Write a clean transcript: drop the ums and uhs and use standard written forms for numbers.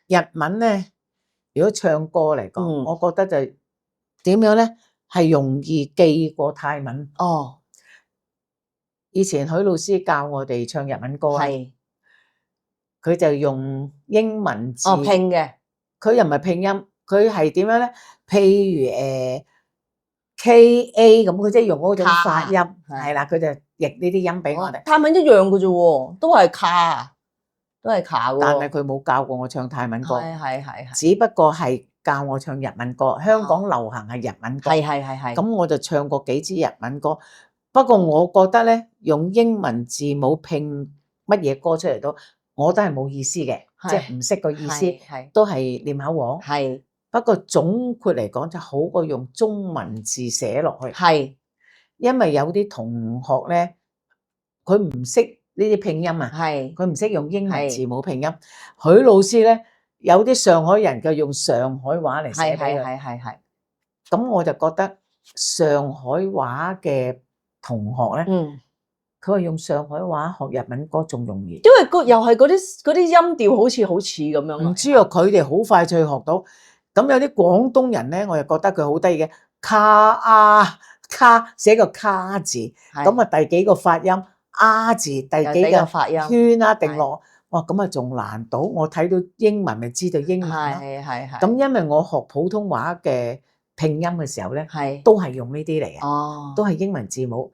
日文咧，如果唱歌嚟講，嗯我覺得就點樣咧，係容易記過泰文。哦，以前許老師教我哋唱日文歌咧，係佢就用英文字，拼嘅，佢又唔係拼音，佢係點樣咧？譬如KA 咁，佢即係用嗰種發音，係啦，佢就譯呢啲音俾我哋。泰文一樣嘅啫喎，都係卡，都係卡喎。但係佢冇教過我唱泰文歌，係，只不過係教我唱日文歌。香港流行係日文歌，係。咁我就唱過幾支日文歌。不過我覺得咧，用英文字母拼乜嘢歌出嚟我都係冇意思嘅，即係唔識個意思，都係念口簧。係。不過總括嚟講就好過用中文字寫落去。係。因為有啲同學咧，佢唔識呢啲拼音啊，佢唔識用英文字母拼音。許老師咧，有啲上海人就用上海話嚟寫俾佢。係。咁我就覺得上海話嘅同學咧，佢話用上海話學日文歌仲容易，因為又係嗰啲音調好似咁樣。唔知啊，佢哋好快就去學到。咁有啲廣東人咧，我又覺得佢好得意嘅，卡寫個卡字，咁啊第幾個發音字第幾個發音圈啊定落，哇咁啊仲難到。我睇到英文咪知道英文咯。係。咁因為我學普通話嘅拼音嘅時候咧，都係用呢啲嚟嘅，都係英文字母。